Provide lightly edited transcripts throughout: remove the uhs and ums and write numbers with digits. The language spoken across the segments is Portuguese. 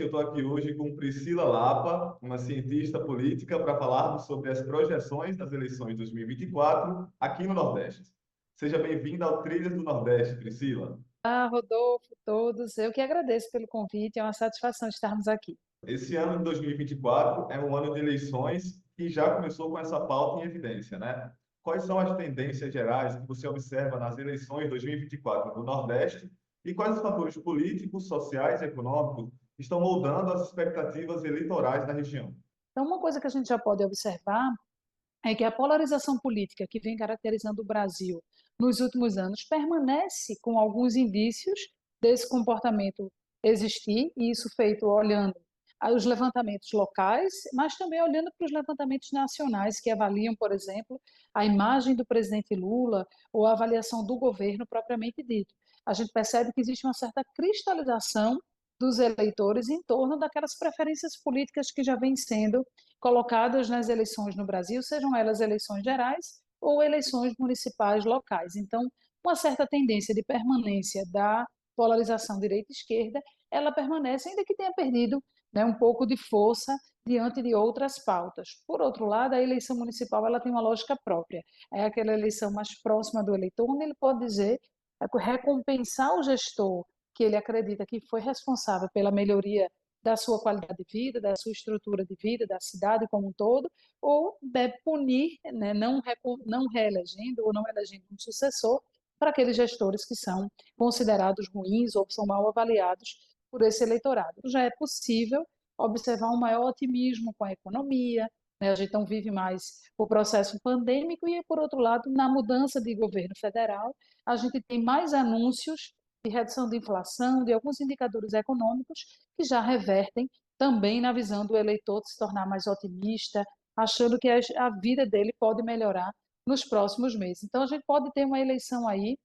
Eu estou aqui hoje com Priscila Lapa, uma cientista política, para falarmos sobre as projeções das eleições de 2024 aqui no Nordeste. Seja bem-vinda ao Trilhas do Nordeste, Priscila. Rodolfo, todos, eu que agradeço pelo convite, é uma satisfação estarmos aqui. Esse ano de 2024 é um ano de eleições que já começou com essa pauta em evidência, né? Quais são as tendências gerais que você observa nas eleições de 2024 no Nordeste e quais os fatores políticos, sociais e econômicos que estão moldando as expectativas eleitorais da região? Então, uma coisa que a gente já pode observar é que a polarização política que vem caracterizando o Brasil nos últimos anos permanece com alguns indícios desse comportamento existir, e isso feito olhando os levantamentos locais, mas também olhando para os levantamentos nacionais que avaliam, por exemplo, a imagem do presidente Lula ou a avaliação do governo propriamente dito. A gente percebe que existe uma certa cristalização dos eleitores em torno daquelas preferências políticas que já vêm sendo colocadas nas eleições no Brasil, sejam elas eleições gerais ou eleições municipais locais. Então, uma certa tendência de permanência da polarização direita-esquerda, ela permanece, ainda que tenha perdido, né, um pouco de força diante de outras pautas. Por outro lado, a eleição municipal ela tem uma lógica própria. É aquela eleição mais próxima do eleitor, onde ele pode dizer, recompensar o gestor que ele acredita que foi responsável pela melhoria da sua qualidade de vida, da sua estrutura de vida, da cidade como um todo, ou deve punir, né, não reelegendo ou não elegendo um sucessor para aqueles gestores que são considerados ruins ou são mal avaliados por esse eleitorado. Já é possível observar um maior otimismo com a economia, né? A gente não vive mais o processo pandêmico e, por outro lado, na mudança de governo federal, a gente tem mais anúncios de redução de inflação, de alguns indicadores econômicos que já revertem também na visão do eleitor de se tornar mais otimista, achando que a vida dele pode melhorar nos próximos meses. Então, a gente pode ter uma eleição aí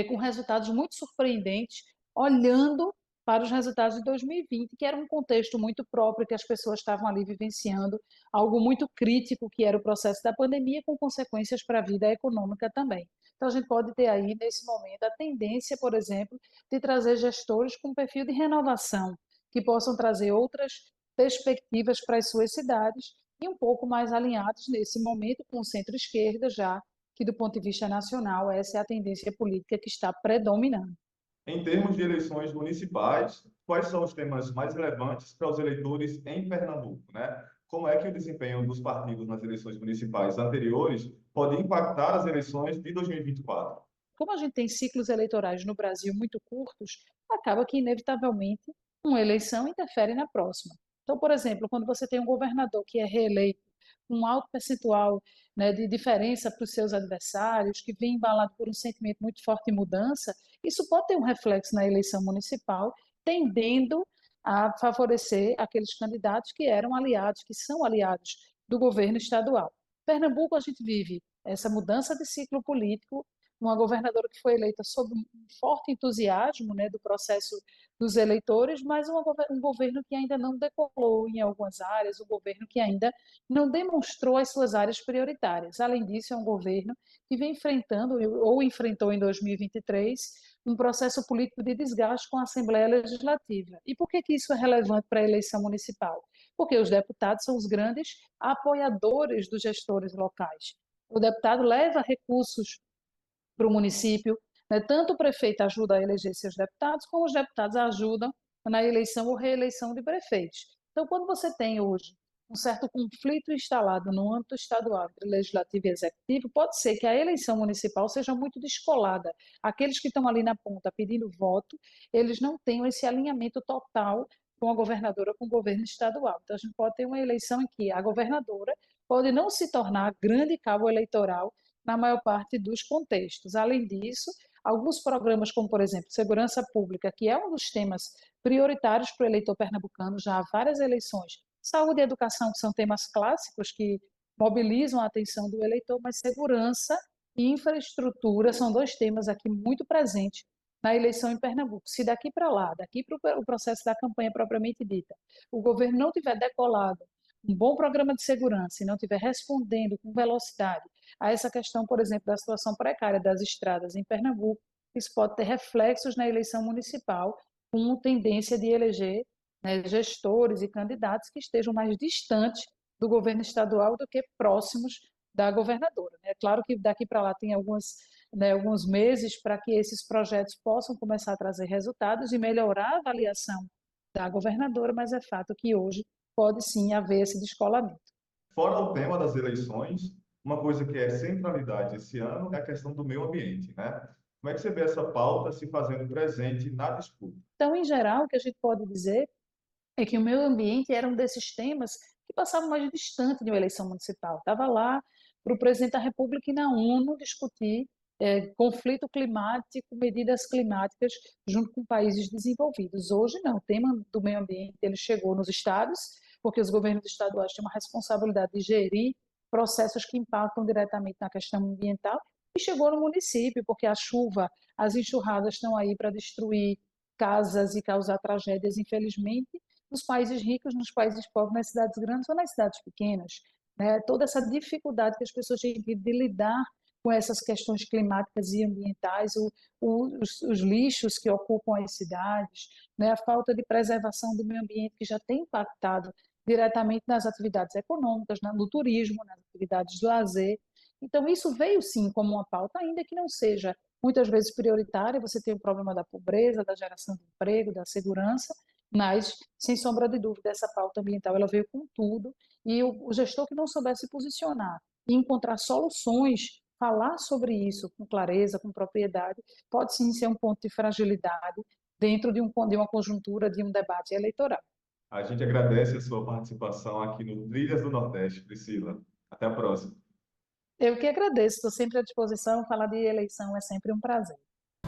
com resultados muito surpreendentes, olhando para os resultados de 2020, que era um contexto muito próprio, que as pessoas estavam ali vivenciando, algo muito crítico, que era o processo da pandemia, com consequências para a vida econômica também. Então, a gente pode ter aí, nesse momento, a tendência, por exemplo, de trazer gestores com perfil de renovação, que possam trazer outras perspectivas para as suas cidades e um pouco mais alinhados, nesse momento, com o centro-esquerda, já que, do ponto de vista nacional, essa é a tendência política que está predominando. Em termos de eleições municipais, quais são os temas mais relevantes para os eleitores em Pernambuco, né? Como é que o desempenho dos partidos nas eleições municipais anteriores pode impactar as eleições de 2024? Como a gente tem ciclos eleitorais no Brasil muito curtos, acaba que, inevitavelmente, uma eleição interfere na próxima. Então, por exemplo, quando você tem um governador que é reeleito com um alto percentual, né, de diferença para os seus adversários, que vem embalado por um sentimento muito forte de mudança, isso pode ter um reflexo na eleição municipal, tendendo a favorecer aqueles candidatos que eram aliados, que são aliados do governo estadual. Pernambuco, a gente vive essa mudança de ciclo político, uma governadora que foi eleita sob um forte entusiasmo, né, do processo dos eleitores, mas um governo que ainda não decolou em algumas áreas, um governo que ainda não demonstrou as suas áreas prioritárias. Além disso, é um governo que vem enfrentando, ou enfrentou em 2023, um processo político de desgaste com a Assembleia Legislativa. E por que que isso é relevante para a eleição municipal? Porque os deputados são os grandes apoiadores dos gestores locais. O deputado leva recursos para o município, né? Tanto o prefeito ajuda a eleger seus deputados, como os deputados ajudam na eleição ou reeleição de prefeitos. Então, quando você tem hoje um certo conflito instalado no âmbito estadual entre legislativo e executivo, pode ser que a eleição municipal seja muito descolada. Aqueles que estão ali na ponta pedindo voto, eles não tenham esse alinhamento total com a governadora, com o governo estadual. Então, a gente pode ter uma eleição em que a governadora pode não se tornar grande cabo eleitoral na maior parte dos contextos. Além disso, alguns programas, como por exemplo segurança pública, que é um dos temas prioritários para o eleitor pernambucano já há várias eleições, saúde e educação, que são temas clássicos que mobilizam a atenção do eleitor, mas segurança e infraestrutura são dois temas aqui muito presentes na eleição em Pernambuco. Se daqui para lá, daqui para o processo da campanha propriamente dita, o governo não tiver decolado um bom programa de segurança e não estiver respondendo com velocidade a essa questão, por exemplo, da situação precária das estradas em Pernambuco, isso pode ter reflexos na eleição municipal, com tendência de eleger né, gestores e candidatos que estejam mais distantes do governo estadual do que próximos da governadora. É claro que daqui para lá tem alguns meses para que esses projetos possam começar a trazer resultados e melhorar a avaliação da governadora, mas é fato que hoje pode sim haver esse descolamento. Fora o tema das eleições, uma coisa que é centralidade esse ano é a questão do meio ambiente, né? Como é que você vê essa pauta se fazendo presente na disputa? Então, em geral, o que a gente pode dizer é que o meio ambiente era um desses temas que passavam mais distante de uma eleição municipal. Estava lá para o presidente da República e na ONU discutir conflito climático, medidas climáticas junto com países desenvolvidos. Hoje não, o tema do meio ambiente ele chegou nos estados, porque os governos estaduais têm uma responsabilidade de gerir processos que impactam diretamente na questão ambiental, e chegou no município, porque a chuva, as enxurradas estão aí para destruir casas e causar tragédias, infelizmente, nos países ricos, nos países pobres, nas cidades grandes ou nas cidades pequenas. Né? Toda essa dificuldade que as pessoas têm de lidar com essas questões climáticas e ambientais, os lixos que ocupam as cidades, né? A falta de preservação do meio ambiente que já tem impactado diretamente nas atividades econômicas, no turismo, nas atividades de lazer. Então, isso veio sim como uma pauta, ainda que não seja muitas vezes prioritária, você tem o problema da pobreza, da geração de emprego, da segurança, mas, sem sombra de dúvida, essa pauta ambiental ela veio com tudo, e o gestor que não souber se posicionar e encontrar soluções, falar sobre isso com clareza, com propriedade, pode sim ser um ponto de fragilidade dentro de uma conjuntura, de um debate eleitoral. A gente agradece a sua participação aqui no Trilhas do Nordeste, Priscila. Até a próxima. Eu que agradeço, estou sempre à disposição, falar de eleição é sempre um prazer.